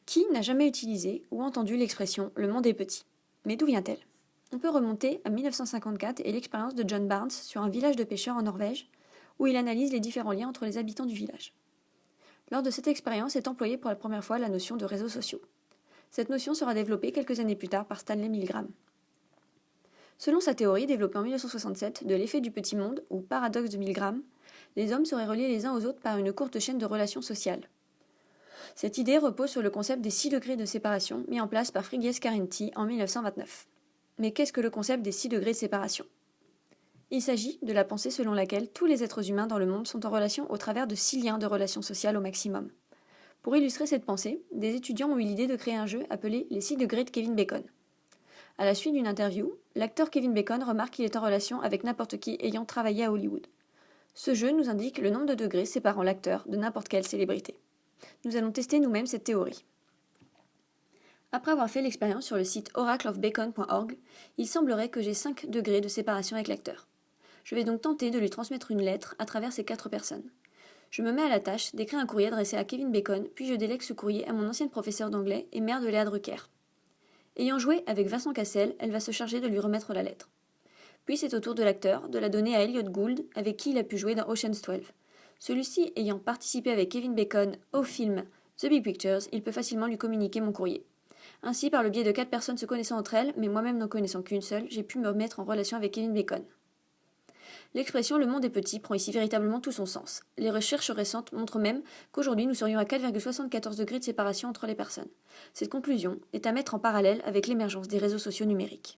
Qui n'a jamais utilisé ou entendu l'expression « le monde est petit » Mais d'où vient-elle? On peut remonter à 1954 et l'expérience de John Barnes sur un village de pêcheurs en Norvège, où il analyse les différents liens entre les habitants du village. Lors de cette expérience est employée pour la première fois la notion de réseaux sociaux. Cette notion sera développée quelques années plus tard par Stanley Milgram. Selon sa théorie développée en 1967 de l'effet du petit monde, ou paradoxe de Milgram, les hommes seraient reliés les uns aux autres par une courte chaîne de relations sociales. Cette idée repose sur le concept des 6 degrés de séparation mis en place par Frigyes Karinthy en 1929. Mais qu'est-ce que le concept des 6 degrés de séparation? Il s'agit de la pensée selon laquelle tous les êtres humains dans le monde sont en relation au travers de 6 liens de relations sociales au maximum. Pour illustrer cette pensée, des étudiants ont eu l'idée de créer un jeu appelé les 6 degrés de Kevin Bacon. À la suite d'une interview, l'acteur Kevin Bacon remarque qu'il est en relation avec n'importe qui ayant travaillé à Hollywood. Ce jeu nous indique le nombre de degrés séparant l'acteur de n'importe quelle célébrité. Nous allons tester nous-mêmes cette théorie. Après avoir fait l'expérience sur le site oracleofbacon.org, il semblerait que j'ai 5 degrés de séparation avec l'acteur. Je vais donc tenter de lui transmettre une lettre à travers ces 4 personnes. Je me mets à la tâche d'écrire un courrier adressé à Kevin Bacon, puis je délègue ce courrier à mon ancienne professeure d'anglais et mère de Léa Drucker. Ayant joué avec Vincent Cassel, elle va se charger de lui remettre la lettre. Puis c'est au tour de l'acteur de la donner à Elliot Gould, avec qui il a pu jouer dans Ocean's 12. Celui-ci ayant participé avec Kevin Bacon au film The Big Pictures, il peut facilement lui communiquer mon courrier. Ainsi, par le biais de 4 personnes se connaissant entre elles, mais moi-même n'en connaissant qu'une seule, j'ai pu me mettre en relation avec Kevin Bacon. L'expression « le monde est petit » prend ici véritablement tout son sens. Les recherches récentes montrent même qu'aujourd'hui nous serions à 4,74 degrés de séparation entre les personnes. Cette conclusion est à mettre en parallèle avec l'émergence des réseaux sociaux numériques.